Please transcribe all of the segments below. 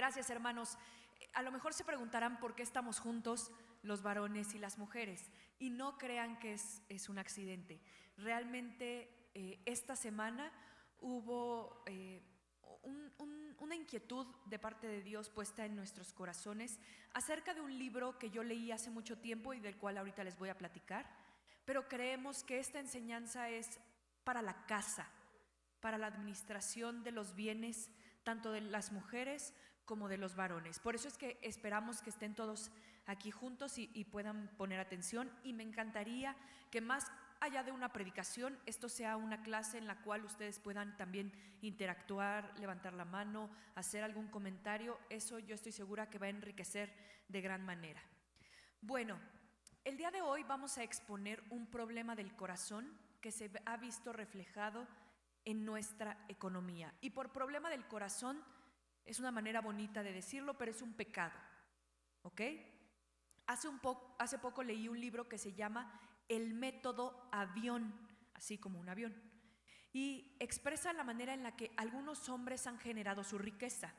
Gracias, hermanos. A lo mejor se preguntarán por qué estamos juntos los varones y las mujeres. Y no crean que es un accidente. Realmente esta semana hubo una inquietud de parte de Dios puesta en nuestros corazones acerca de un libro que yo leí hace mucho tiempo y del cual ahorita les voy a platicar. Pero creemos que esta enseñanza es para la casa, para la administración de los bienes, tanto de las mujeres como de los varones. Por eso es que esperamos que estén todos aquí juntos y puedan poner atención. Y me encantaría que más allá de una predicación, esto sea una clase en la cual ustedes puedan también interactuar, levantar la mano, hacer algún comentario. Eso yo estoy segura que va a enriquecer de gran manera. Bueno, el día de hoy vamos a exponer un problema del corazón que se ha visto reflejado en nuestra economía. Y por problema del corazón es una manera bonita de decirlo, pero es un pecado, ¿ok? Hace poco leí un libro que se llama El método avión, así como un avión, y expresa la manera en la que algunos hombres han generado su riqueza.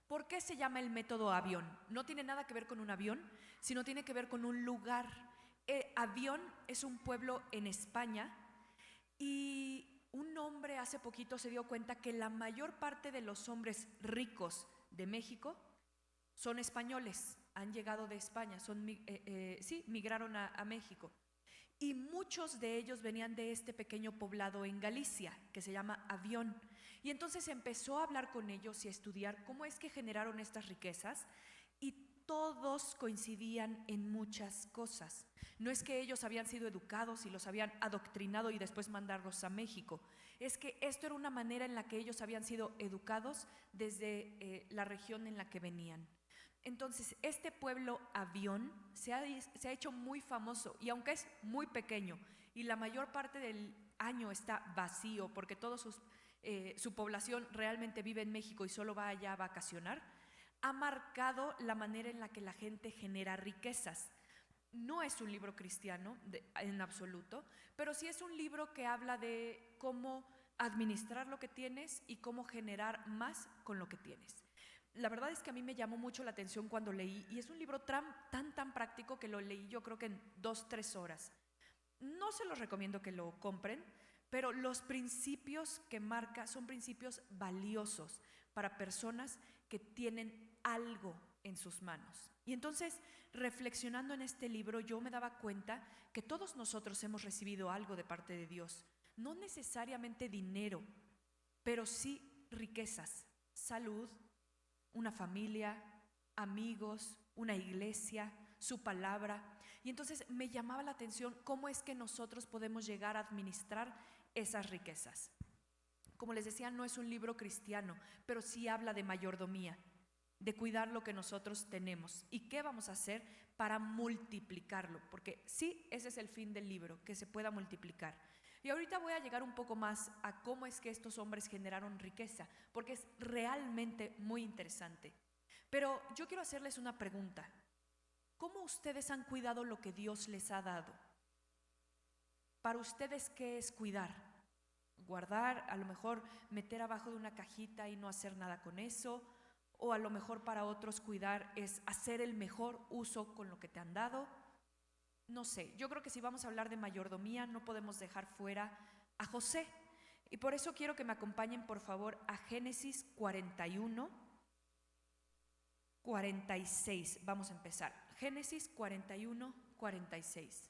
¿Por qué se llama el método avión? No tiene nada que ver con un avión, sino tiene que ver con un lugar. Avión es un pueblo en España y un hombre hace poquito se dio cuenta que la mayor parte de los hombres ricos de México son españoles, han llegado de España, migraron a México. Y muchos de ellos venían de este pequeño poblado en Galicia, que se llama Avión. Y entonces empezó a hablar con ellos y a estudiar cómo es que generaron estas riquezas, y todos coincidían en muchas cosas. No es que ellos habían sido educados y los habían adoctrinado y después mandarlos a México. Es que esto era una manera en la que ellos habían sido educados desde la región en la que venían. Entonces, este pueblo Avión se ha hecho muy famoso, y aunque es muy pequeño y la mayor parte del año está vacío porque toda su población realmente vive en México y solo va allá a vacacionar, ha marcado la manera en la que la gente genera riquezas. No es un libro cristiano en absoluto, pero sí es un libro que habla de cómo administrar lo que tienes y cómo generar más con lo que tienes. La verdad es que a mí me llamó mucho la atención cuando leí, y es un libro tan práctico que lo leí yo creo que en 2-3 horas. No se los recomiendo que lo compren, pero los principios que marca son principios valiosos para personas que tienen algo en sus manos. Y entonces, reflexionando en este libro, yo me daba cuenta que todos nosotros hemos recibido algo de parte de Dios. No necesariamente dinero, pero sí riquezas, salud, una familia, amigos, una iglesia, su palabra. Y entonces me llamaba la atención cómo es que nosotros podemos llegar a administrar esas riquezas. Como les decía, no es un libro cristiano, pero sí habla de mayordomía, de cuidar lo que nosotros tenemos y qué vamos a hacer para multiplicarlo, porque sí, ese es el fin del libro, que se pueda multiplicar. Y ahorita voy a llegar un poco más a cómo es que estos hombres generaron riqueza, porque es realmente muy interesante. Pero yo quiero hacerles una pregunta. ¿Cómo ustedes han cuidado lo que Dios les ha dado? Para ustedes, ¿qué es cuidar? Guardar, a lo mejor meter abajo de una cajita y no hacer nada con eso. O a lo mejor para otros cuidar es hacer el mejor uso con lo que te han dado. No sé, yo creo que si vamos a hablar de mayordomía no podemos dejar fuera a José. Y por eso quiero que me acompañen por favor a Génesis 41, 46. Vamos a empezar. Génesis 41, 46.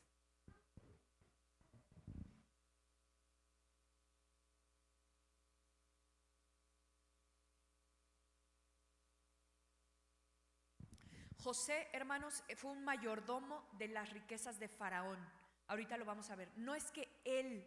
José, hermanos, fue un mayordomo de las riquezas de Faraón. Ahorita lo vamos a ver. No es que él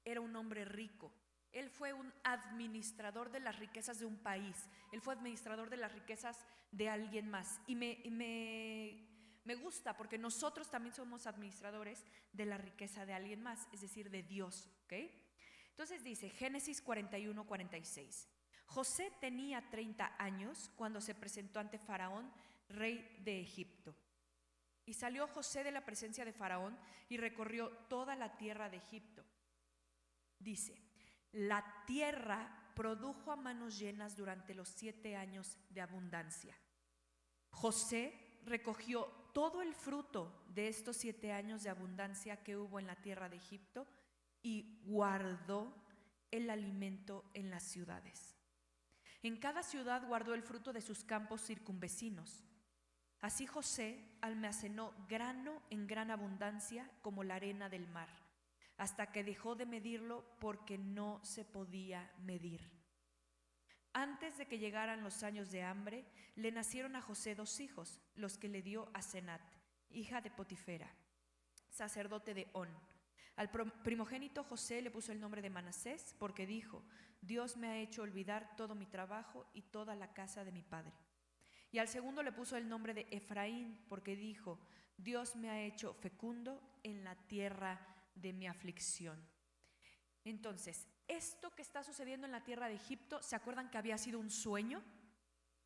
era un hombre rico. Él fue un administrador de las riquezas de un país. Él fue administrador de las riquezas de alguien más. Y me gusta porque nosotros también somos administradores de la riqueza de alguien más, es decir, de Dios, ¿ok? Entonces dice Génesis 41, 46. José tenía 30 años cuando se presentó ante Faraón, rey de Egipto. Y salió José de la presencia de Faraón y recorrió toda la tierra de Egipto. Dice, la tierra produjo a manos llenas durante los 7 años de abundancia. José recogió todo el fruto de estos 7 años de abundancia que hubo en la tierra de Egipto y guardó el alimento en las ciudades. En cada ciudad guardó el fruto de sus campos circunvecinos. Así José almacenó grano en gran abundancia como la arena del mar, hasta que dejó de medirlo porque no se podía medir. Antes de que llegaran los años de hambre, le nacieron a José 2 hijos, los que le dio Asenat, hija de Potifera, sacerdote de On. Al primogénito José le puso el nombre de Manasés, porque dijo: Dios me ha hecho olvidar todo mi trabajo y toda la casa de mi padre. Y al segundo le puso el nombre de Efraín, porque dijo: Dios me ha hecho fecundo en la tierra de mi aflicción. Entonces, esto que está sucediendo en la tierra de Egipto, ¿se acuerdan que había sido un sueño?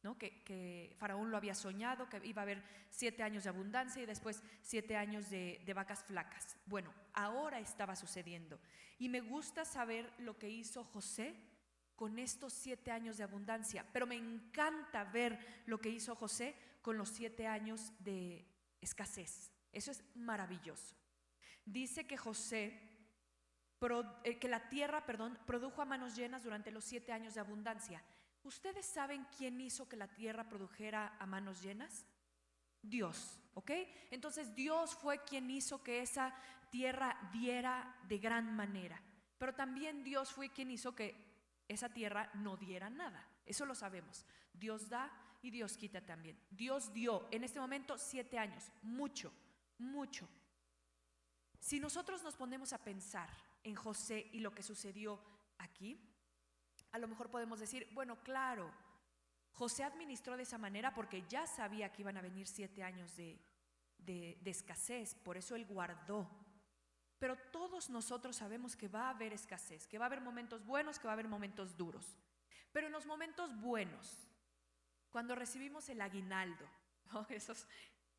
¿No? Que Faraón lo había soñado, que iba a haber 7 años de abundancia y después 7 años de vacas flacas. Bueno, ahora estaba sucediendo. Y me gusta saber lo que hizo José con estos 7 años de abundancia, pero me encanta ver lo que hizo José con los 7 años de escasez. Eso es maravilloso. Dice que que la tierra, produjo a manos llenas durante los 7 años de abundancia. ¿Ustedes saben quién hizo que la tierra produjera a manos llenas? Dios, ¿ok? Entonces Dios fue quien hizo que esa tierra diera de gran manera. Pero también Dios fue quien hizo que esa tierra no diera nada. Eso lo sabemos. Dios da y Dios quita también. Dios dio en este momento 7 años, mucho, mucho. Si nosotros nos ponemos a pensar en José y lo que sucedió aquí, a lo mejor podemos decir, bueno, claro, José administró de esa manera porque ya sabía que iban a venir 7 años de escasez, por eso él guardó. Pero todos nosotros sabemos que va a haber escasez, que va a haber momentos buenos, que va a haber momentos duros. Pero en los momentos buenos, cuando recibimos el aguinaldo, esos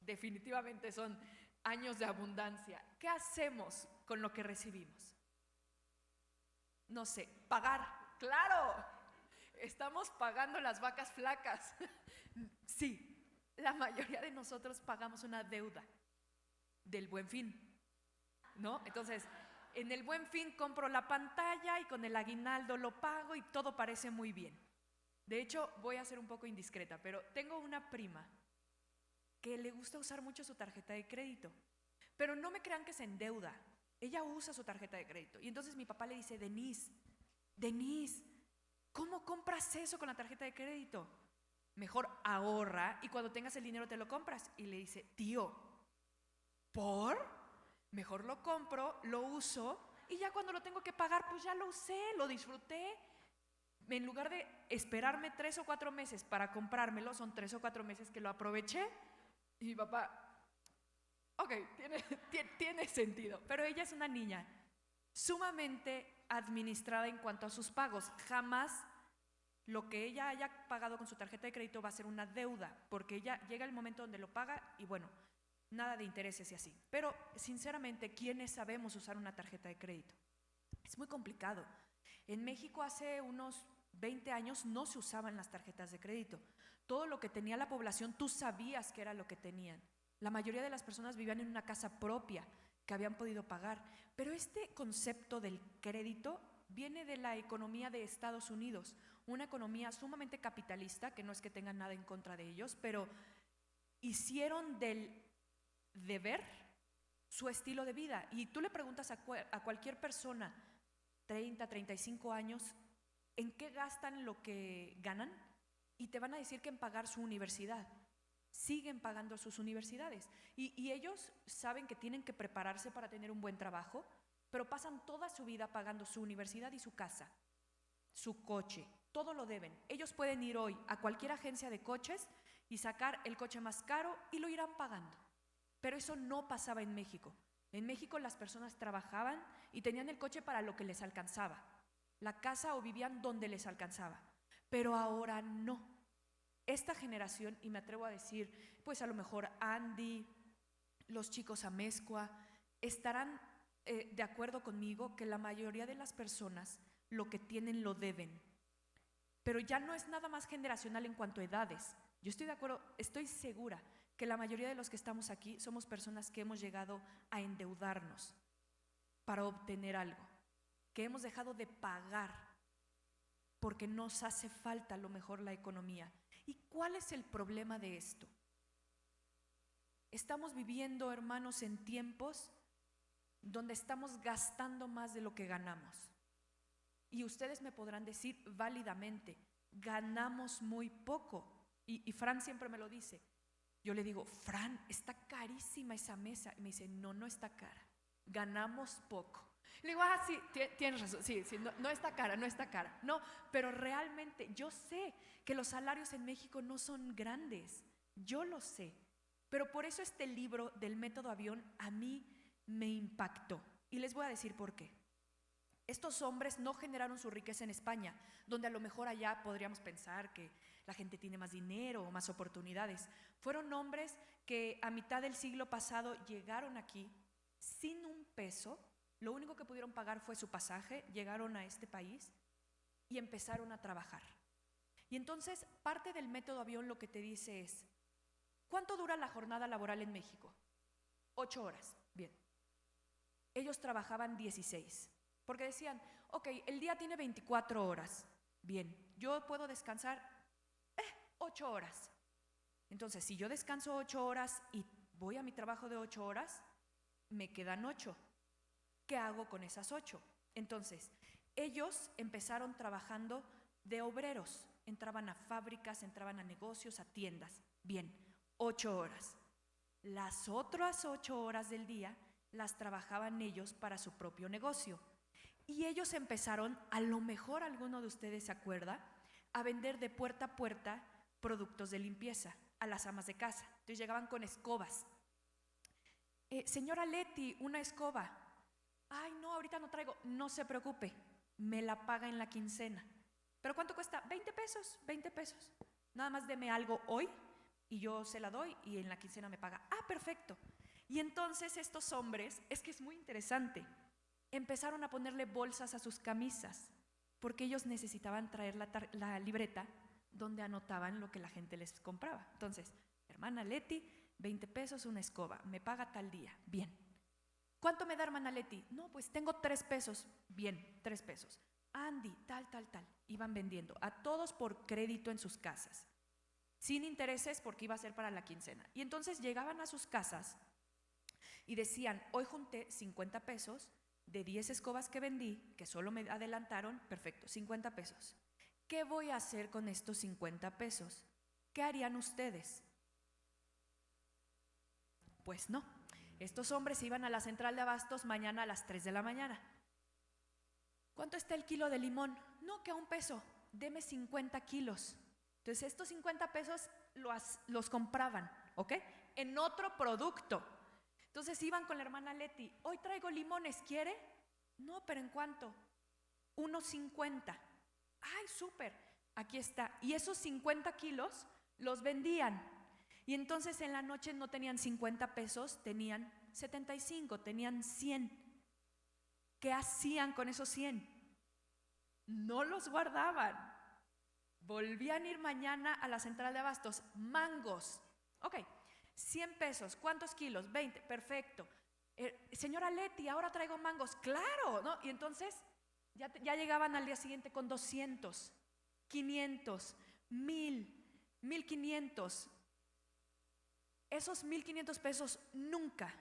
definitivamente son años de abundancia, ¿qué hacemos con lo que recibimos? No sé, pagar. ¡Claro! Estamos pagando las vacas flacas. Sí, la mayoría de nosotros pagamos una deuda del Buen Fin, ¿no? Entonces, en el Buen Fin compro la pantalla y con el aguinaldo lo pago y todo parece muy bien. De hecho, voy a ser un poco indiscreta, pero tengo una prima que le gusta usar mucho su tarjeta de crédito, pero no me crean que se endeuda. Ella usa su tarjeta de crédito y entonces mi papá le dice: Denise, ¿cómo compras eso con la tarjeta de crédito? Mejor ahorra y cuando tengas el dinero te lo compras. Y le dice: tío, ¿por? Mejor lo compro, lo uso y ya cuando lo tengo que pagar, pues ya lo usé, lo disfruté. En lugar de esperarme 3 o 4 meses para comprármelo, son 3 o 4 meses que lo aproveché. Y mi papá, ok, tiene sentido. Pero ella es una niña sumamente administrada en cuanto a sus pagos. Jamás lo que ella haya pagado con su tarjeta de crédito va a ser una deuda, porque ella llega el momento donde lo paga y bueno, nada de intereses y así. Pero sinceramente, ¿quiénes sabemos usar una tarjeta de crédito? Es muy complicado. En México hace unos 20 años no se usaban las tarjetas de crédito. Todo lo que tenía la población, tú sabías que era lo que tenían. La mayoría de las personas vivían en una casa propia que habían podido pagar. Pero este concepto del crédito viene de la economía de Estados Unidos, una economía sumamente capitalista, que no es que tengan nada en contra de ellos, pero hicieron del deber su estilo de vida. Y tú le preguntas a cualquier persona, 30, 35 años, ¿en qué gastan lo que ganan? Y te van a decir que en pagar su universidad. Siguen pagando sus universidades y ellos saben que tienen que prepararse para tener un buen trabajo, pero pasan toda su vida pagando su universidad y su casa, su coche, todo lo deben. Ellos pueden ir hoy a cualquier agencia de coches y sacar el coche más caro y lo irán pagando. Pero eso no pasaba en México. En México las personas trabajaban y tenían el coche para lo que les alcanzaba, la casa o vivían donde les alcanzaba. Pero ahora no. Esta generación, y me atrevo a decir, pues a lo mejor Andy, los chicos Amezcua, estarán de acuerdo conmigo que la mayoría de las personas lo que tienen lo deben. pero ya no es nada más generacional en cuanto a edades. Yo estoy de acuerdo, estoy segura que la mayoría de los que estamos aquí somos personas que hemos llegado a endeudarnos para obtener algo, que hemos dejado de pagar porque nos hace falta a lo mejor la economía. ¿Y cuál es el problema de esto? Estamos viviendo, hermanos, en tiempos donde estamos gastando más de lo que ganamos. Y ustedes me podrán decir válidamente, ganamos muy poco. Y Fran siempre me lo dice. Yo le digo, Fran, está carísima esa mesa. Y me dice, no, no está cara, ganamos poco. Le digo, sí, tienes razón, sí, no está cara, no está cara. No, pero realmente yo sé que los salarios en México no son grandes, yo lo sé. Pero por eso este libro del método avión a mí me impactó. Y les voy a decir por qué. Estos hombres no generaron su riqueza en España, donde a lo mejor allá podríamos pensar que la gente tiene más dinero o más oportunidades. Fueron hombres que a mitad del siglo pasado llegaron aquí sin un peso. Lo único que pudieron pagar fue su pasaje, llegaron a este país y empezaron a trabajar. Y entonces parte del método avión lo que te dice es, ¿cuánto dura la jornada laboral en México? 8 horas, bien. Ellos trabajaban 16, porque decían, ok, el día tiene 24 horas, bien, yo puedo descansar 8 horas. Entonces, si yo descanso 8 horas y voy a mi trabajo de 8 horas, me quedan 8. ¿Qué hago con esas 8? Entonces, ellos empezaron trabajando de obreros, entraban a fábricas, entraban a negocios, a tiendas. Bien, 8 horas. Las otras 8 horas del día las trabajaban ellos para su propio negocio. Y ellos empezaron, a lo mejor alguno de ustedes se acuerda, a vender de puerta a puerta productos de limpieza a las amas de casa. Entonces llegaban con escobas. Señora Leti, una escoba. Ay, no, ahorita no traigo. No se preocupe, me la paga en la quincena. ¿Pero cuánto cuesta? 20 pesos, 20 pesos. Nada más deme algo hoy y yo se la doy y en la quincena me paga. Ah, perfecto. Y entonces estos hombres, es que es muy interesante, empezaron a ponerle bolsas a sus camisas porque ellos necesitaban traer la libreta donde anotaban lo que la gente les compraba. Entonces, hermana Leti, 20 pesos una escoba, me paga tal día. Bien. ¿Cuánto me da, hermana Leti? No, pues tengo 3 pesos. Bien, 3 pesos. Andy, tal. Iban vendiendo a todos por crédito en sus casas, sin intereses porque iba a ser para la quincena. Y entonces llegaban a sus casas y decían, hoy junté 50 pesos de 10 escobas que vendí, que solo me adelantaron, perfecto, 50 pesos. ¿Qué voy a hacer con estos 50 pesos? ¿Qué harían ustedes? Pues no. Estos hombres iban a la central de abastos mañana a las 3 de la mañana. ¿Cuánto está el kilo de limón? No, que a 1 peso. Deme 50 kilos. Entonces estos 50 pesos los compraban, ¿ok? En otro producto. Entonces iban con la hermana Leti. Hoy traigo limones, ¿quiere? No, pero ¿en cuánto? 1.50. Ay, súper. Aquí está. Y esos 50 kilos los vendían. Y entonces en la noche no tenían 50 pesos, tenían 75, tenían 100. ¿Qué hacían con esos 100? No los guardaban. Volvían a ir mañana a la central de abastos. Mangos. Ok, 100 pesos. ¿Cuántos kilos? 20. Perfecto. Señora Leti, ahora traigo mangos. Claro, ¿no? Y entonces ya llegaban al día siguiente con 200, 500, 1000, 1500. Esos 1500 pesos nunca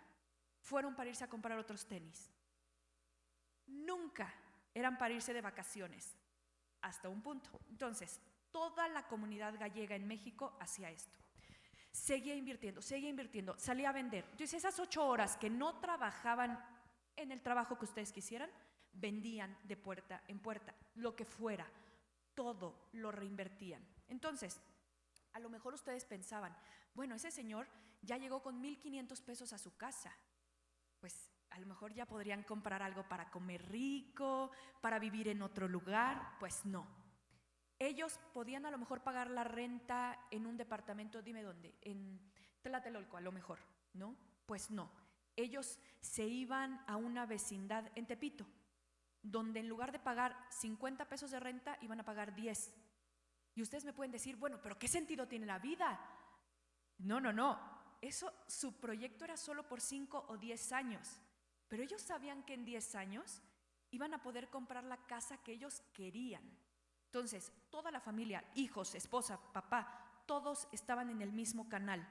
fueron para irse a comprar otros tenis. Nunca eran para irse de vacaciones, hasta un punto. Entonces, toda la comunidad gallega en México hacía esto. Seguía invirtiendo, salía a vender. Entonces, esas 8 horas que no trabajaban en el trabajo que ustedes quisieran, vendían de puerta en puerta, lo que fuera, todo lo reinvertían. Entonces, a lo mejor ustedes pensaban, bueno, ese señor ya llegó con 1500 pesos a su casa, pues a lo mejor ya podrían comprar algo para comer rico, para vivir en otro lugar. Pues no. Ellos podían a lo mejor pagar la renta en un departamento, dime dónde, en Tlatelolco a lo mejor, ¿no? Pues no. Ellos se iban a una vecindad en Tepito, donde en lugar de pagar 50 pesos de renta, iban a pagar 10. Y ustedes me pueden decir, bueno, pero ¿qué sentido tiene la vida? No. Eso, su proyecto era solo por 5 o 10 años. Pero ellos sabían que en 10 años iban a poder comprar la casa que ellos querían. Entonces, toda la familia, hijos, esposa, papá, todos estaban en el mismo canal.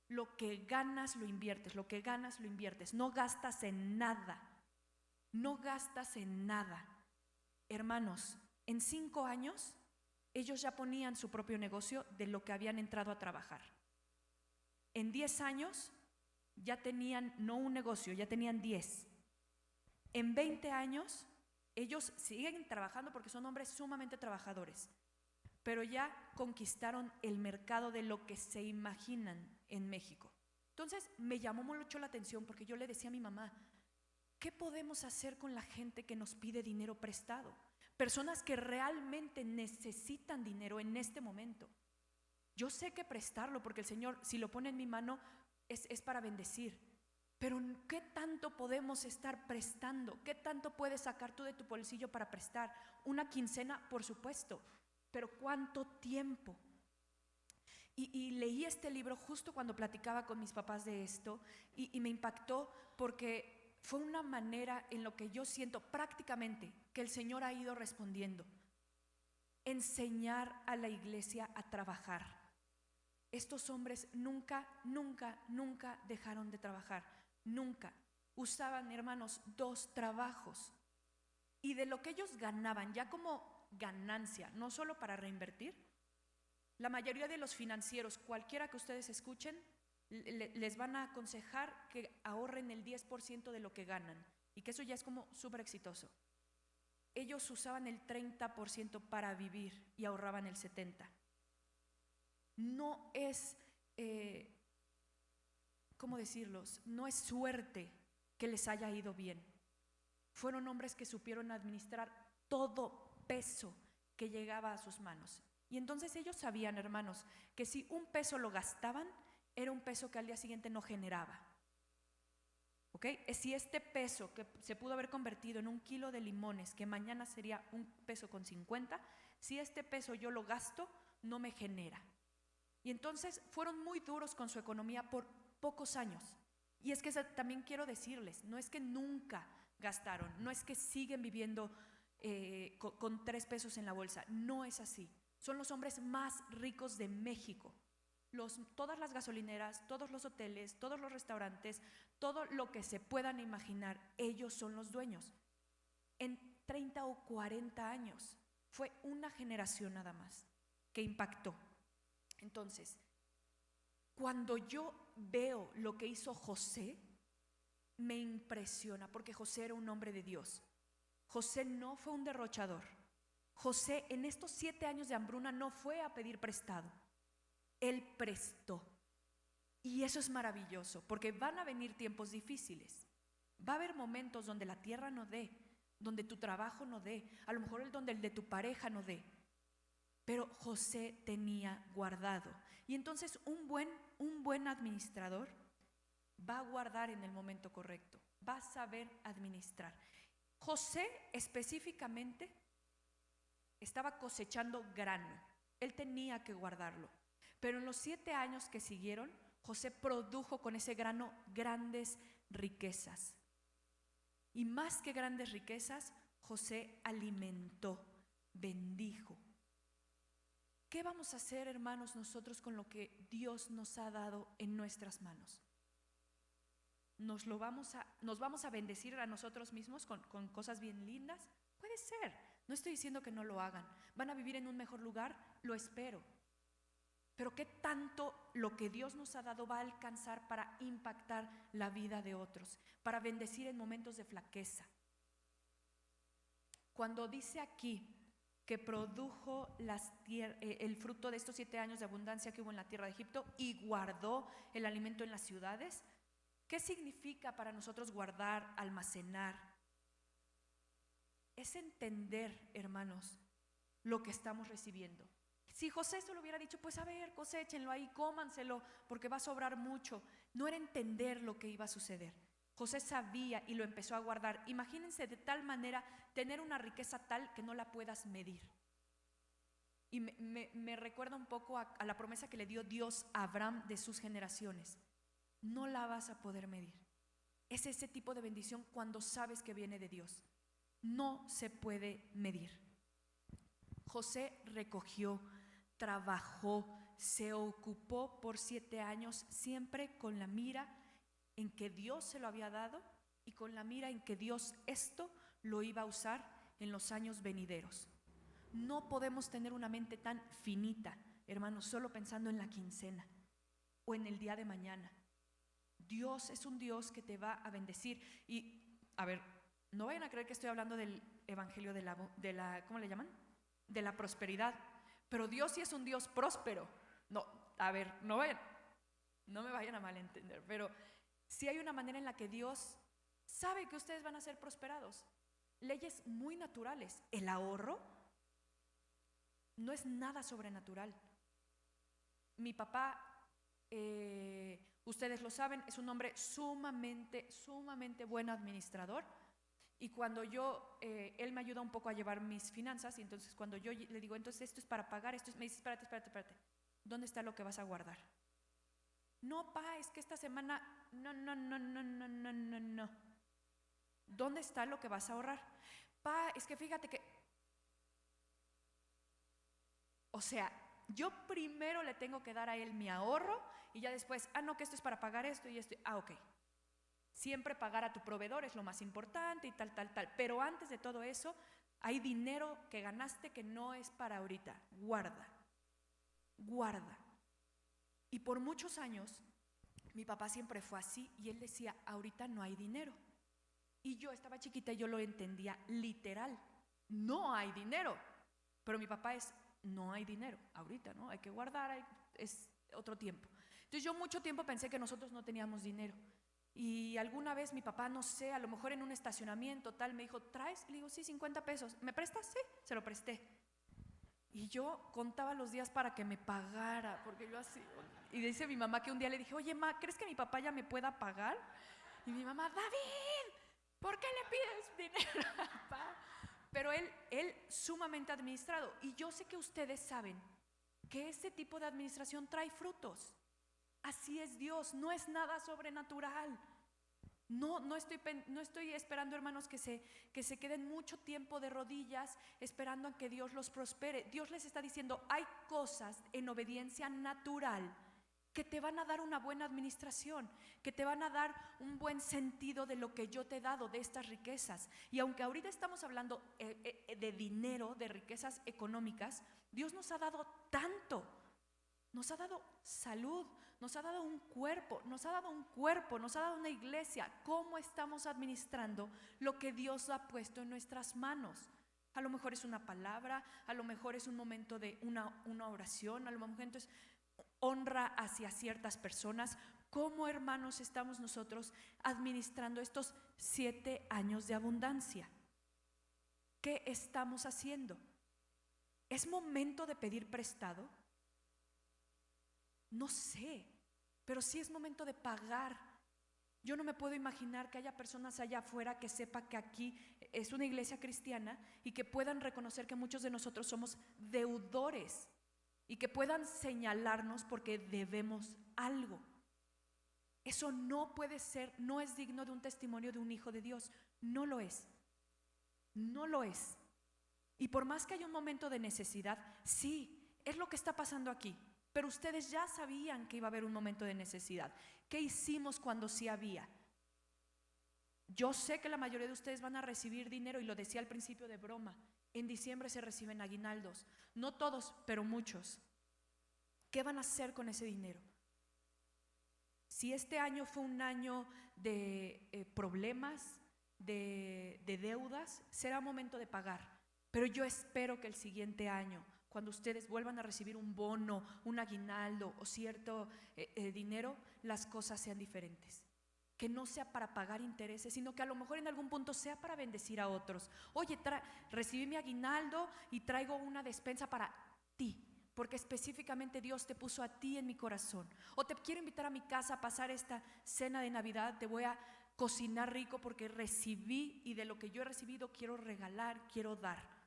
Lo que ganas lo inviertes, lo que ganas lo inviertes. No gastas en nada. No gastas en nada. Hermanos, en 5 años, ellos ya ponían su propio negocio de lo que habían entrado a trabajar. En 10 años, ya tenían no un negocio, ya tenían 10. En 20 años, ellos siguen trabajando porque son hombres sumamente trabajadores, pero ya conquistaron el mercado de lo que se imaginan en México. Entonces, me llamó mucho la atención porque yo le decía a mi mamá, ¿qué podemos hacer con la gente que nos pide dinero prestado? Personas que realmente necesitan dinero en este momento. Yo sé que prestarlo porque el Señor, si lo pone en mi mano, es para bendecir. Pero ¿qué tanto podemos estar prestando? ¿Qué tanto puedes sacar tú de tu bolsillo para prestar? Una quincena, por supuesto, pero ¿cuánto tiempo? Y leí este libro justo cuando platicaba con mis papás de esto y me impactó porque fue una manera en lo que yo siento prácticamente que el Señor ha ido respondiendo. Enseñar a la iglesia a trabajar. Estos hombres nunca dejaron de trabajar, nunca. Usaban, hermanos, 2 trabajos. Y de lo que ellos ganaban, ya como ganancia, no solo para reinvertir, la mayoría de los financieros, cualquiera que ustedes escuchen, les van a aconsejar que ahorren el 10% de lo que ganan. Y que eso ya es como súper exitoso. Ellos usaban el 30% para vivir y ahorraban el 70%. No es, ¿cómo decirlos? No es suerte que les haya ido bien. Fueron hombres que supieron administrar todo peso que llegaba a sus manos. Y entonces ellos sabían, hermanos, que si un peso lo gastaban, era un peso que al día siguiente no generaba. ¿Ok? Si este peso que se pudo haber convertido en 1 kilo de limones, que mañana sería 1.50 pesos, si este peso yo lo gasto, no me genera. Y entonces fueron muy duros con su economía por pocos años. Y es que también quiero decirles, no es que nunca gastaron, no es que siguen viviendo con 3 pesos en la bolsa, no es así. Son los hombres más ricos de México. Todas las gasolineras, todos los hoteles, todos los restaurantes, todo lo que se puedan imaginar, ellos son los dueños. En 30 o 40 años, fue una generación nada más que impactó. Entonces, cuando yo veo lo que hizo José, me impresiona, porque José era un hombre de Dios. José no fue un derrochador. José en estos 7 años de hambruna no fue a pedir prestado. Él prestó. Y eso es maravilloso, porque van a venir tiempos difíciles. Va a haber momentos donde la tierra no dé, donde tu trabajo no dé, a lo mejor donde el de tu pareja no dé. Pero José tenía guardado. Y entonces un buen administrador va a guardar en el momento correcto, va a saber administrar. José específicamente estaba cosechando grano, él tenía que guardarlo. Pero en los 7 años que siguieron, José produjo con ese grano grandes riquezas. Y más que grandes riquezas, José alimentó, bendijo. ¿Qué vamos a hacer, hermanos, nosotros con lo que Dios nos ha dado en nuestras manos? ¿Nos vamos a bendecir a nosotros mismos con cosas bien lindas? Puede ser, no estoy diciendo que no lo hagan. ¿Van a vivir en un mejor lugar? Lo espero. Pero ¿qué tanto lo que Dios nos ha dado va a alcanzar para impactar la vida de otros, para bendecir en momentos de flaqueza? Cuando dice aquí que produjo el fruto de estos 7 años de abundancia que hubo en la tierra de Egipto y guardó el alimento en las ciudades, ¿qué significa para nosotros guardar, almacenar? Es entender, hermanos, lo que estamos recibiendo. Si José se lo hubiera dicho, pues a ver, coséchenlo ahí, cómanselo, porque va a sobrar mucho. No era entender lo que iba a suceder. José sabía y lo empezó a guardar. Imagínense de tal manera tener una riqueza tal que no la puedas medir. Y me recuerda un poco a la promesa que le dio Dios a Abraham de sus generaciones. No la vas a poder medir. Es ese tipo de bendición cuando sabes que viene de Dios. No se puede medir. José recogió, trabajó, se ocupó por 7 años, siempre con la mira en que Dios se lo había dado y con la mira en que Dios esto lo iba a usar en los años venideros. No podemos tener una mente tan finita, hermanos, solo pensando en la quincena o en el día de mañana. Dios es un Dios que te va a bendecir. Y, a ver, no vayan a creer que estoy hablando del evangelio de la ¿cómo le llaman? De la prosperidad. Pero Dios sí es un Dios próspero. No, a ver, no me vayan a malentender, pero sí hay una manera en la que Dios sabe que ustedes van a ser prosperados. Leyes muy naturales. El ahorro no es nada sobrenatural. Mi papá, ustedes lo saben, es un hombre sumamente buen administrador. Y cuando él me ayuda un poco a llevar mis finanzas, y entonces cuando yo le digo, entonces esto es para pagar, me dice, espérate, ¿dónde está lo que vas a guardar? No, pa, es que esta semana, no. ¿Dónde está lo que vas a ahorrar? Pa, es que fíjate que, o sea, yo primero le tengo que dar a él mi ahorro y ya después, no, que esto es para pagar esto y esto, ok. Siempre pagar a tu proveedor es lo más importante y tal. Pero antes de todo eso, hay dinero que ganaste que no es para ahorita. Guarda. Y por muchos años, mi papá siempre fue así y él decía, ahorita no hay dinero. Y yo estaba chiquita y yo lo entendía literal. No hay dinero. Pero mi papá es, no hay dinero. Ahorita, ¿no? Hay que guardar, es otro tiempo. Entonces yo mucho tiempo pensé que nosotros no teníamos dinero. Y alguna vez mi papá, no sé, a lo mejor en un estacionamiento tal, me dijo, ¿traes? Le digo, sí, 50 pesos. ¿Me prestas? Sí, se lo presté. Y yo contaba los días para que me pagara, porque yo así. Y dice mi mamá que un día le dije, oye, ma, ¿crees que mi papá ya me pueda pagar? Y mi mamá, David, ¿por qué le pides dinero a papá? Pero él sumamente administrado. Y yo sé que ustedes saben que ese tipo de administración trae frutos. Así es Dios, no es nada sobrenatural. No estoy esperando, hermanos, que se queden mucho tiempo de rodillas esperando a que Dios los prospere. Dios les está diciendo, hay cosas en obediencia natural que te van a dar una buena administración, que te van a dar un buen sentido de lo que yo te he dado, de estas riquezas. Y aunque ahorita estamos hablando de dinero, de riquezas económicas, Dios nos ha dado tanto. Nos ha dado salud, nos ha dado un cuerpo, nos ha dado una iglesia. ¿Cómo estamos administrando lo que Dios ha puesto en nuestras manos? A lo mejor es una palabra, a lo mejor es un momento de una oración, a lo mejor es honra hacia ciertas personas. ¿Cómo, hermanos, estamos nosotros administrando estos 7 años de abundancia? ¿Qué estamos haciendo? ¿Es momento de pedir prestado? No sé, pero sí es momento de pagar. Yo no me puedo imaginar que haya personas allá afuera que sepa que aquí es una iglesia cristiana y que puedan reconocer que muchos de nosotros somos deudores y que puedan señalarnos porque debemos algo. Eso no puede ser, no es digno de un testimonio de un hijo de Dios. No lo es. Y por más que haya un momento de necesidad, sí, es lo que está pasando aquí. Pero ustedes ya sabían que iba a haber un momento de necesidad. ¿Qué hicimos cuando sí había? Yo sé que la mayoría de ustedes van a recibir dinero, y lo decía al principio de broma. En diciembre se reciben aguinaldos. No todos, pero muchos. ¿Qué van a hacer con ese dinero? Si este año fue un año de problemas, de deudas, será momento de pagar. Pero yo espero que el siguiente año, cuando ustedes vuelvan a recibir un bono, un aguinaldo o cierto dinero, las cosas sean diferentes. Que no sea para pagar intereses, sino que a lo mejor en algún punto sea para bendecir a otros. Oye, recibí mi aguinaldo y traigo una despensa para ti, porque específicamente Dios te puso a ti en mi corazón. O te quiero invitar a mi casa a pasar esta cena de Navidad, te voy a cocinar rico porque recibí, y de lo que yo he recibido quiero regalar, quiero dar.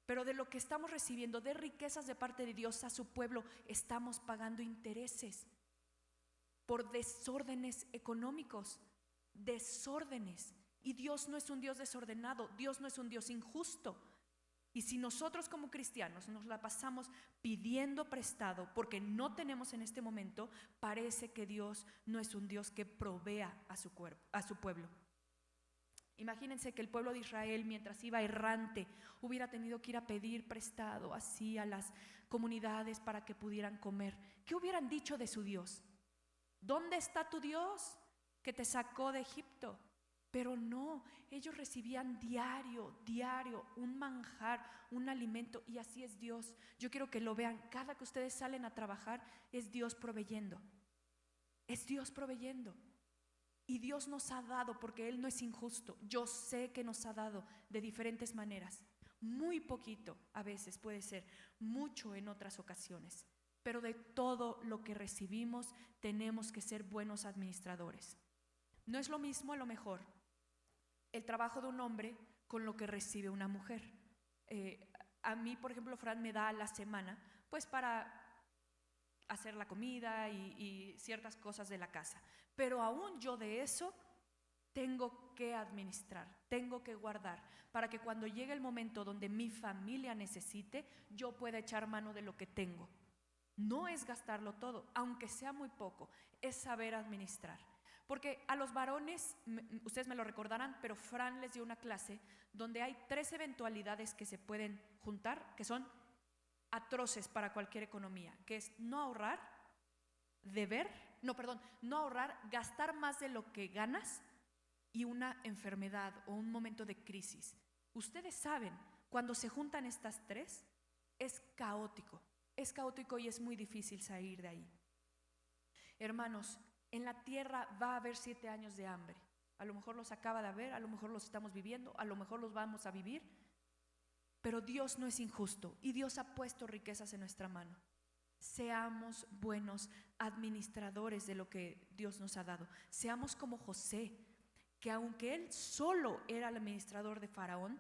Pero de lo que estamos recibiendo, de riquezas de parte de Dios a su pueblo, estamos pagando intereses por desórdenes económicos, desórdenes. Y Dios no es un Dios desordenado, Dios no es un Dios injusto. Y si nosotros como cristianos nos la pasamos pidiendo prestado porque no tenemos en este momento, parece que Dios no es un Dios que provea a su pueblo. Imagínense que el pueblo de Israel, mientras iba errante, hubiera tenido que ir a pedir prestado así a las comunidades para que pudieran comer. ¿Qué hubieran dicho de su Dios? ¿Dónde está tu Dios que te sacó de Egipto? Pero no, ellos recibían diario un manjar, un alimento, y así es Dios. Yo quiero que lo vean, cada que ustedes salen a trabajar es Dios proveyendo. Es Dios proveyendo. Y Dios nos ha dado, porque Él no es injusto. Yo sé que nos ha dado de diferentes maneras. Muy poquito a veces puede ser, mucho en otras ocasiones. Pero de todo lo que recibimos tenemos que ser buenos administradores. No es lo mismo a lo mejor el trabajo de un hombre con lo que recibe una mujer. A mí, por ejemplo, Fran me da a la semana pues para hacer la comida y ciertas cosas de la casa. Pero aún yo de eso tengo que administrar, tengo que guardar, para que cuando llegue el momento donde mi familia necesite, yo pueda echar mano de lo que tengo. No es gastarlo todo, aunque sea muy poco, es saber administrar. Porque a los varones, ustedes me lo recordarán, pero Fran les dio una clase donde hay 3 eventualidades que se pueden juntar, que son atroces para cualquier economía, que es no ahorrar, no ahorrar, gastar más de lo que ganas y una enfermedad o un momento de crisis. Ustedes saben, cuando se juntan estas 3, es caótico y es muy difícil salir de ahí. Hermanos, en la tierra va a haber 7 años de hambre. A lo mejor los acaba de haber, a lo mejor los estamos viviendo, a lo mejor los vamos a vivir. Pero Dios no es injusto y Dios ha puesto riquezas en nuestra mano. Seamos buenos administradores de lo que Dios nos ha dado. Seamos como José, que aunque él solo era el administrador de Faraón,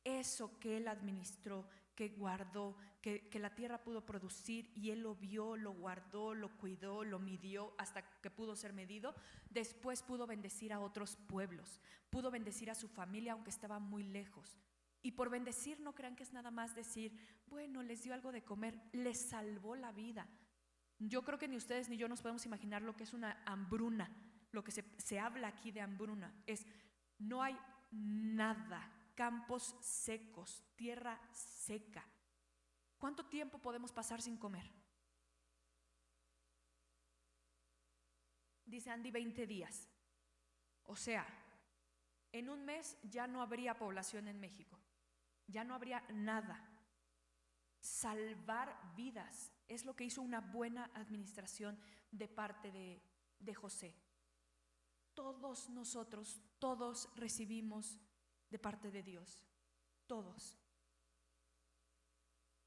eso que él administró, que guardó, que la tierra pudo producir, y él lo vio, lo guardó, lo cuidó, lo midió hasta que pudo ser medido, después pudo bendecir a otros pueblos, pudo bendecir a su familia aunque estaba muy lejos. Y por bendecir no crean que es nada más decir, bueno, les dio algo de comer, les salvó la vida. Yo creo que ni ustedes ni yo nos podemos imaginar lo que es una hambruna. Lo que se habla aquí de hambruna es, no hay nada, campos secos, tierra seca. ¿Cuánto tiempo podemos pasar sin comer? Dice Andy, 20 días. O sea, en un mes ya no habría población en México. Ya no habría nada. Salvar vidas es lo que hizo una buena administración de parte de José. Todos nosotros, todos recibimos de parte de Dios. Todos.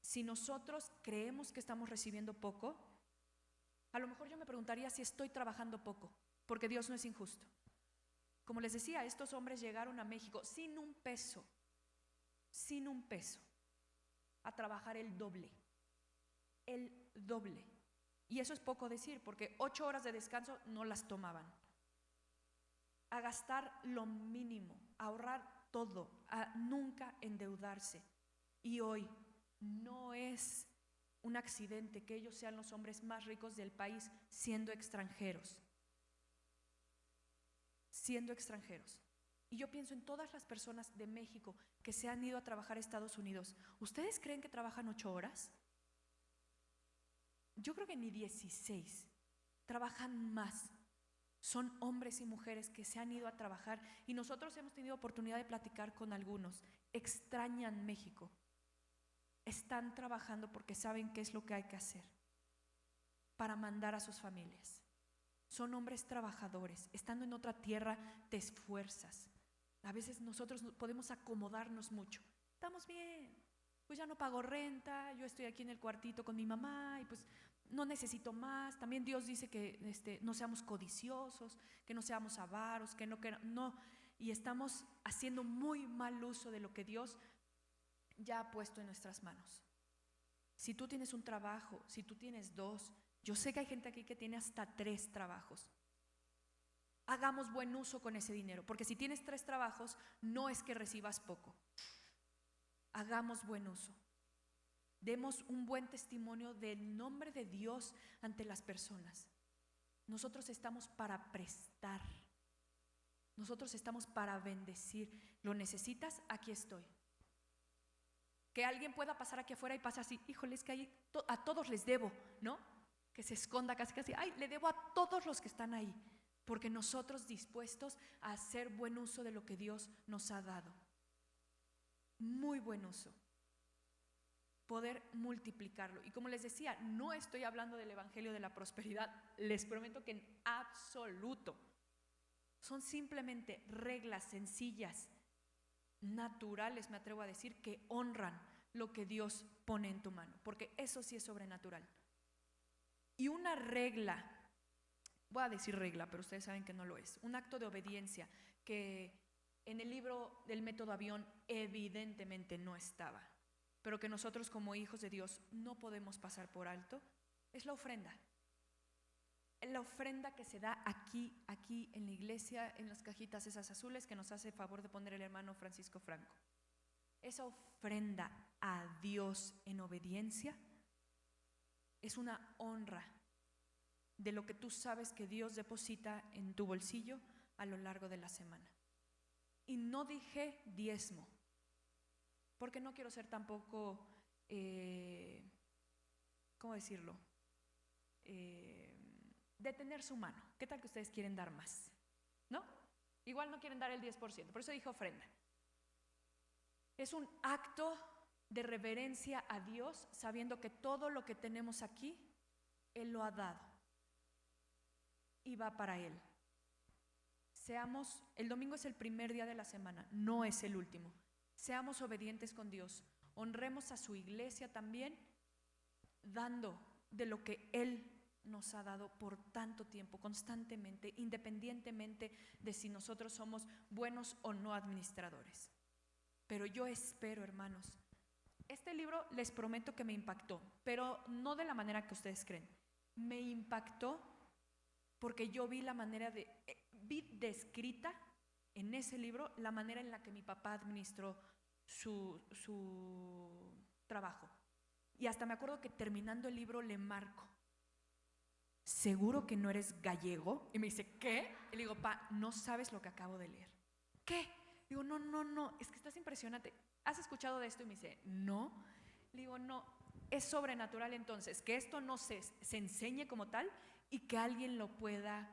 Si nosotros creemos que estamos recibiendo poco, a lo mejor yo me preguntaría si estoy trabajando poco, porque Dios no es injusto. Como les decía, estos hombres llegaron a México sin un peso, a trabajar el doble. Y eso es poco decir, porque 8 horas de descanso no las tomaban. A gastar lo mínimo, a ahorrar todo, a nunca endeudarse. Y hoy no es un accidente que ellos sean los hombres más ricos del país siendo extranjeros. Y yo pienso en todas las personas de México que se han ido a trabajar a Estados Unidos. ¿Ustedes creen que trabajan 8 horas? Yo creo que ni 16. Trabajan más. Son hombres y mujeres que se han ido a trabajar y nosotros hemos tenido oportunidad de platicar con algunos. Extrañan México. Están trabajando porque saben qué es lo que hay que hacer para mandar a sus familias. Son hombres trabajadores. Estando en otra tierra te esfuerzas. A veces nosotros podemos acomodarnos mucho. Estamos bien, pues ya no pago renta, yo estoy aquí en el cuartito con mi mamá y pues no necesito más. También Dios dice que no seamos codiciosos, que no seamos avaros, que no. Y estamos haciendo muy mal uso de lo que Dios ya puesto en nuestras manos. Si tú tienes un trabajo, si tú tienes 2, yo sé que hay gente aquí que tiene hasta 3 trabajos. Hagamos buen uso con ese dinero, porque si tienes 3 trabajos, no es que recibas poco. Hagamos buen uso. Demos un buen testimonio del nombre de Dios ante las personas. Nosotros estamos para prestar. Nosotros estamos para bendecir. ¿Lo necesitas? Aquí estoy. Que alguien pueda pasar aquí afuera y pase así, híjole, es que ahí a todos les debo, ¿no? Que se esconda casi, ay, le debo a todos los que están ahí, porque nosotros dispuestos a hacer buen uso de lo que Dios nos ha dado. Muy buen uso. Poder multiplicarlo. Y como les decía, no estoy hablando del evangelio de la prosperidad, les prometo que en absoluto. Son simplemente reglas sencillas, naturales, me atrevo a decir, que honran lo que Dios pone en tu mano, porque eso sí es sobrenatural. Y una regla, voy a decir regla, pero ustedes saben que no lo es, un acto de obediencia que en el libro del método avión evidentemente no estaba, pero que nosotros como hijos de Dios no podemos pasar por alto, es la ofrenda. La ofrenda que se da aquí en la iglesia, en las cajitas esas azules que nos hace favor de poner el hermano Francisco Franco. Esa ofrenda a Dios en obediencia es una honra de lo que tú sabes que Dios deposita en tu bolsillo a lo largo de la semana. Y no dije diezmo, porque no quiero ser tampoco, ¿cómo decirlo? Detener su mano. ¿Qué tal que ustedes quieren dar más? ¿No? Igual no quieren dar el 10%, por eso dije ofrenda. Es un acto de reverencia a Dios, sabiendo que todo lo que tenemos aquí, Él lo ha dado y va para Él. El domingo es el primer día de la semana, no es el último. Seamos obedientes con Dios, honremos a su iglesia también, dando de lo que Él nos ha dado por tanto tiempo, constantemente, independientemente de si nosotros somos buenos o no administradores. Pero yo espero, hermanos, este libro les prometo que me impactó, pero no de la manera que ustedes creen. Me impactó porque yo vi vi descrita en ese libro la manera en la que mi papá administró su trabajo. Y hasta me acuerdo que terminando el libro le marco, ¿seguro que no eres gallego? Y me dice, ¿qué? Y le digo, pa, no sabes lo que acabo de leer. ¿Qué? Digo, no, es que estás impresionante. ¿Has escuchado de esto? Y me dice, no. Le digo, no, es sobrenatural entonces, que esto no se enseñe como tal y que alguien lo pueda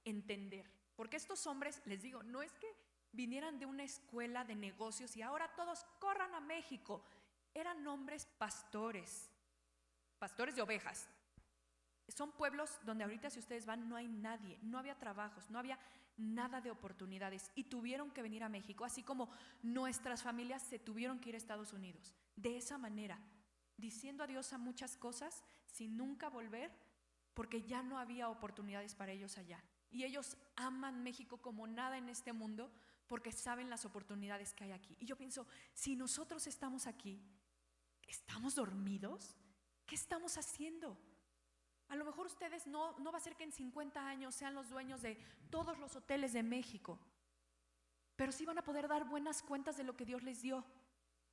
entender. Porque estos hombres, les digo, no es que vinieran de una escuela de negocios y ahora todos corran a México. Eran hombres pastores de ovejas. Son pueblos donde ahorita si ustedes van no hay nadie, no había trabajos, no había nada de oportunidades y tuvieron que venir a México, así como nuestras familias se tuvieron que ir a Estados Unidos. De esa manera, diciendo adiós a muchas cosas sin nunca volver, porque ya no había oportunidades para ellos allá. Y ellos aman México como nada en este mundo porque saben las oportunidades que hay aquí. Y yo pienso, si nosotros estamos aquí, ¿estamos dormidos? ¿Qué estamos haciendo? A lo mejor ustedes no va a ser que en 50 años sean los dueños de todos los hoteles de México, pero sí van a poder dar buenas cuentas de lo que Dios les dio.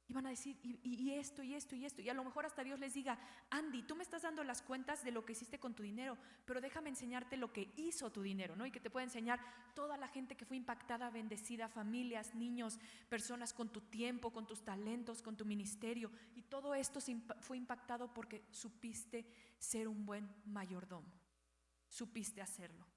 Y van a decir, y esto. Y a lo mejor hasta Dios les diga, Andy, tú me estás dando las cuentas de lo que hiciste con tu dinero, pero déjame enseñarte lo que hizo tu dinero, ¿no? Y que te pueda enseñar toda la gente que fue impactada, bendecida, familias, niños, personas con tu tiempo, con tus talentos, con tu ministerio. Y todo esto fue impactado porque supiste ser un buen mayordomo. Supiste hacerlo.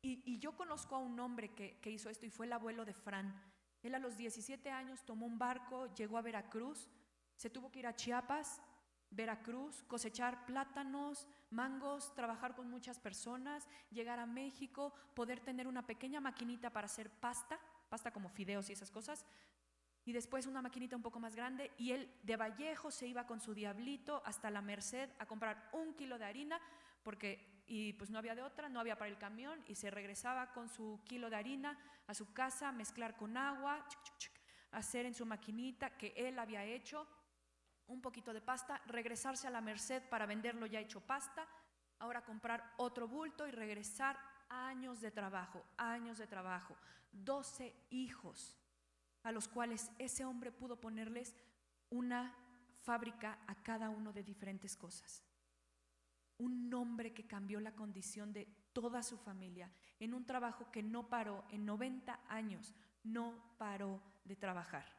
Y yo conozco a un hombre que hizo esto y fue el abuelo de Fran. Él a los 17 años tomó un barco, llegó a Veracruz, se tuvo que ir a Chiapas, Veracruz, cosechar plátanos, mangos, trabajar con muchas personas, llegar a México, poder tener una pequeña maquinita para hacer pasta como fideos y esas cosas, y después una maquinita un poco más grande, y él de Vallejo se iba con su diablito hasta la Merced a comprar 1 kilo de harina, y pues no había de otra, no había para el camión, y se regresaba con su kilo de harina a su casa, mezclar con agua, hacer en su maquinita que él había hecho un poquito de pasta, regresarse a la Merced para venderlo ya hecho pasta, ahora comprar otro bulto y regresar. Años de trabajo, 12 hijos a los cuales ese hombre pudo ponerles una fábrica a cada uno de diferentes cosas. Un hombre que cambió la condición de toda su familia en un trabajo que no paró, en 90 años, no paró de trabajar.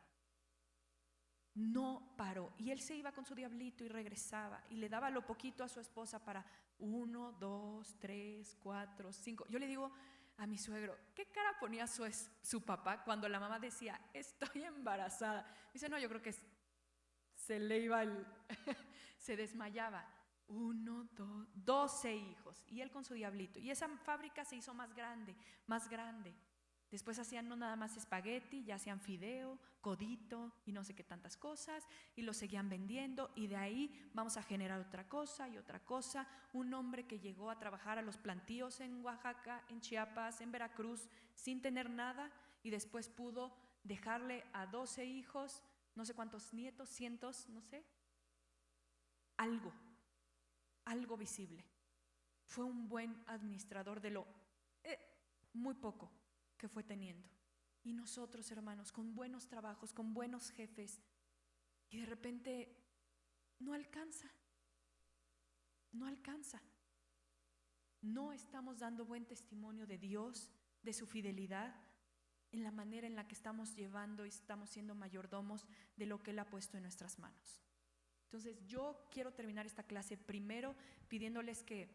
No paró. Y él se iba con su diablito y regresaba y le daba lo poquito a su esposa para 1, 2, 3, 4, 5. Yo le digo a mi suegro, ¿qué cara ponía su papá cuando la mamá decía, estoy embarazada? Dice, no, yo creo que se le iba se desmayaba. 1, 2, 12 hijos. Y él con su diablito. Y esa fábrica se hizo más grande, más grande. Después hacían no nada más espagueti, ya hacían fideo, codito y no sé qué tantas cosas, y lo seguían vendiendo, y de ahí vamos a generar otra cosa y otra cosa. Un hombre que llegó a trabajar a los plantíos en Oaxaca, en Chiapas, en Veracruz, sin tener nada, y después pudo dejarle a 12 hijos, no sé cuántos nietos, cientos, no sé, algo visible. Fue un buen administrador de lo muy poco que fue teniendo. Y nosotros, hermanos, con buenos trabajos, con buenos jefes, y de repente no alcanza. No estamos dando buen testimonio de Dios, de su fidelidad, en la manera en la que estamos llevando y estamos siendo mayordomos de lo que Él ha puesto en nuestras manos. Entonces yo quiero terminar esta clase primero pidiéndoles que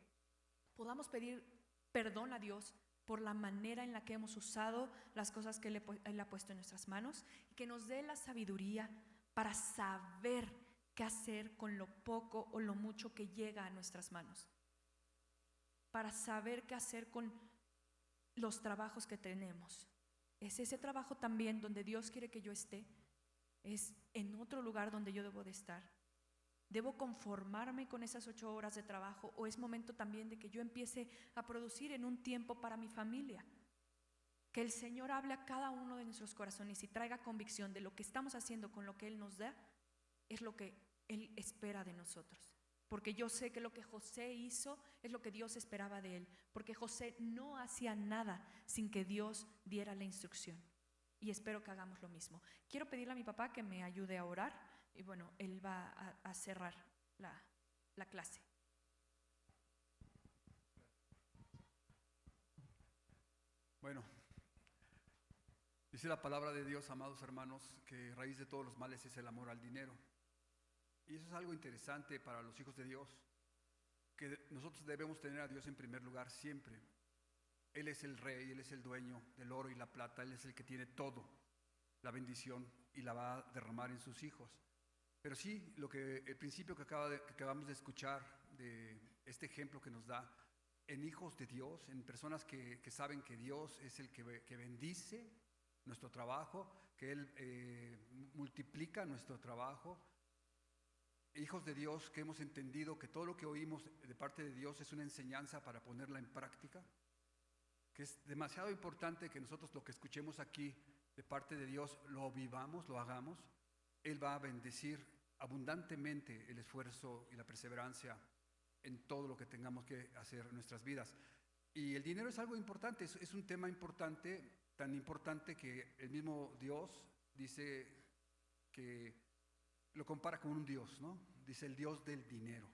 podamos pedir perdón a Dios por la manera en la que hemos usado las cosas que Él ha puesto en nuestras manos, y que nos dé la sabiduría para saber qué hacer con lo poco o lo mucho que llega a nuestras manos, para saber qué hacer con los trabajos que tenemos. Es ese trabajo también donde Dios quiere que yo esté, es en otro lugar donde yo debo de estar. ¿Debo conformarme con esas 8 horas de trabajo, o es momento también de que yo empiece a producir en un tiempo para mi familia? Que el Señor hable a cada uno de nuestros corazones y traiga convicción de lo que estamos haciendo con lo que Él nos da, es lo que Él espera de nosotros. Porque yo sé que lo que José hizo es lo que Dios esperaba de él, porque José no hacía nada sin que Dios diera la instrucción. Y espero que hagamos lo mismo. Quiero pedirle a mi papá que me ayude a orar. Y bueno, él va a cerrar la clase. Bueno, dice la palabra de Dios, amados hermanos, que raíz de todos los males es el amor al dinero. Y eso es algo interesante para los hijos de Dios, que nosotros debemos tener a Dios en primer lugar siempre. Él es el rey, Él es el dueño del oro y la plata, Él es el que tiene todo, la bendición, y la va a derramar en sus hijos. Pero sí, el principio que acabamos de escuchar, de este ejemplo que nos da, en hijos de Dios, en personas que saben que Dios es el que bendice nuestro trabajo, que Él multiplica nuestro trabajo. Hijos de Dios que hemos entendido que todo lo que oímos de parte de Dios es una enseñanza para ponerla en práctica, que es demasiado importante que nosotros lo que escuchemos aquí de parte de Dios lo vivamos, lo hagamos. Él va a bendecir abundantemente el esfuerzo y la perseverancia en todo lo que tengamos que hacer en nuestras vidas. Y el dinero es algo importante, es un tema importante, tan importante que el mismo Dios dice que lo compara con un Dios, ¿no? Dice el Dios del dinero.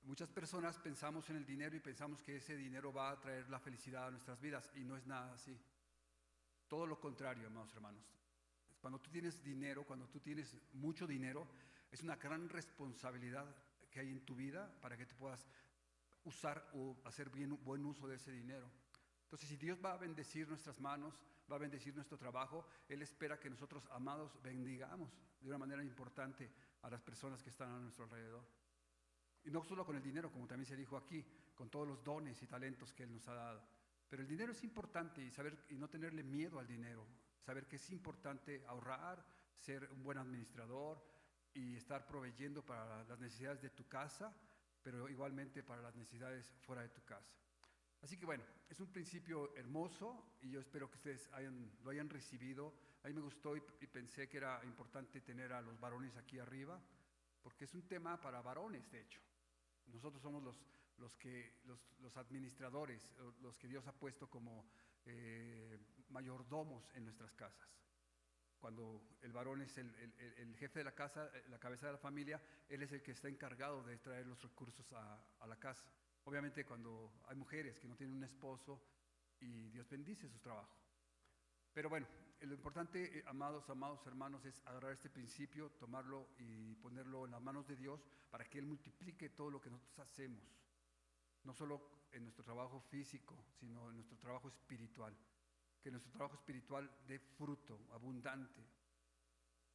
Muchas personas pensamos en el dinero y pensamos que ese dinero va a traer la felicidad a nuestras vidas, y no es nada así. Todo lo contrario, amados hermanos. Cuando tú tienes dinero, cuando tú tienes mucho dinero, es una gran responsabilidad que hay en tu vida para que tú puedas usar o hacer buen uso de ese dinero. Entonces, si Dios va a bendecir nuestras manos, va a bendecir nuestro trabajo, Él espera que nosotros, amados, bendigamos de una manera importante a las personas que están a nuestro alrededor. Y no solo con el dinero, como también se dijo aquí, con todos los dones y talentos que Él nos ha dado. Pero el dinero es importante, y no tenerle miedo al dinero, saber que es importante ahorrar, ser un buen administrador y estar proveyendo para las necesidades de tu casa, pero igualmente para las necesidades fuera de tu casa. Así que bueno, es un principio hermoso, y yo espero que ustedes lo hayan recibido A mí me gustó y pensé que era importante tener a los varones aquí arriba, porque es un tema para varones, de hecho. Nosotros somos los administradores, los que Dios ha puesto como mayordomos en nuestras casas. Cuando el varón es el jefe de la casa, la cabeza de la familia, él es el que está encargado de traer los recursos a la casa. Obviamente cuando hay mujeres que no tienen un esposo y Dios bendice su trabajo. Pero bueno, lo importante, amados hermanos, es agarrar este principio, tomarlo y ponerlo en las manos de Dios para que Él multiplique todo lo que nosotros hacemos. No solo en nuestro trabajo físico, sino en nuestro trabajo espiritual. Que nuestro trabajo espiritual dé fruto abundante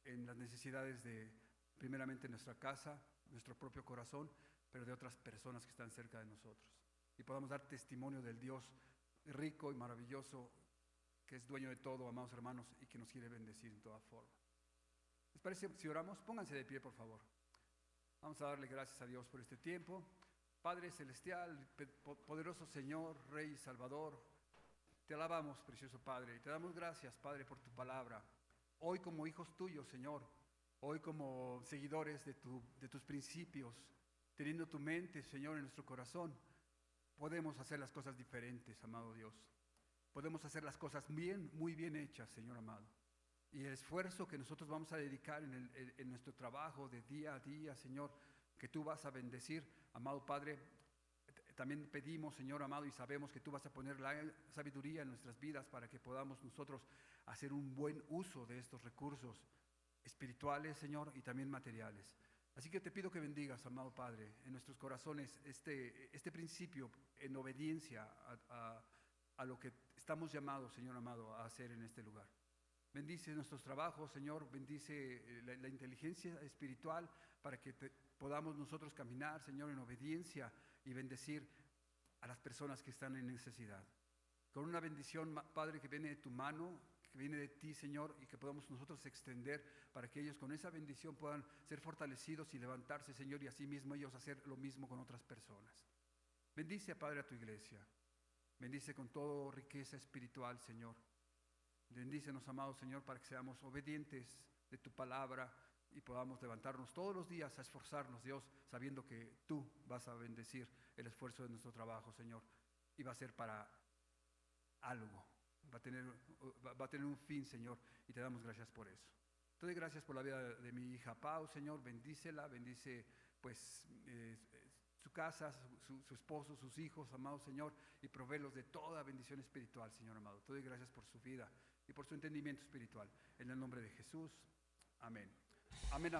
en las necesidades de, primeramente, nuestra casa, nuestro propio corazón, pero de otras personas que están cerca de nosotros. Y podamos dar testimonio del Dios rico y maravilloso, que es dueño de todo, amados hermanos, y que nos quiere bendecir en toda forma. ¿Les parece si oramos? Pónganse de pie, por favor. Vamos a darle gracias a Dios por este tiempo. Padre celestial, poderoso Señor, Rey y Salvador, te alabamos, precioso Padre, y te damos gracias, Padre, por tu palabra. Hoy como hijos tuyos, Señor, hoy como seguidores de tus principios, teniendo tu mente, Señor, en nuestro corazón, podemos hacer las cosas diferentes, amado Dios. Podemos hacer las cosas bien, muy bien hechas, Señor amado. Y el esfuerzo que nosotros vamos a dedicar en nuestro trabajo de día a día, Señor, que tú vas a bendecir, amado Padre. También pedimos, Señor amado, y sabemos que tú vas a poner la sabiduría en nuestras vidas para que podamos nosotros hacer un buen uso de estos recursos espirituales, Señor, y también materiales. Así que te pido que bendigas, amado Padre, en nuestros corazones este principio en obediencia a lo que estamos llamados, Señor amado, a hacer en este lugar. Bendice nuestros trabajos, Señor, bendice la inteligencia espiritual para que podamos nosotros caminar, Señor, en obediencia y bendecir a las personas que están en necesidad. Con una bendición, Padre, que viene de tu mano, que viene de ti, Señor, y que podamos nosotros extender para que ellos con esa bendición puedan ser fortalecidos y levantarse, Señor, y asimismo ellos hacer lo mismo con otras personas. Bendice, Padre, a tu iglesia. Bendice con toda riqueza espiritual, Señor. Bendícenos, amados Señor, para que seamos obedientes de tu palabra y podamos levantarnos todos los días a esforzarnos, Dios, sabiendo que tú vas a bendecir el esfuerzo de nuestro trabajo, Señor, y va a ser para algo, va a tener un fin, Señor, y te damos gracias por eso. Te doy gracias por la vida de mi hija Pau, Señor, bendícela, bendice pues su casa, su esposo, sus hijos, amado Señor, y provéelos de toda bendición espiritual, Señor amado. Te doy gracias por su vida y por su entendimiento espiritual. En el nombre de Jesús, amén. Amén, amén.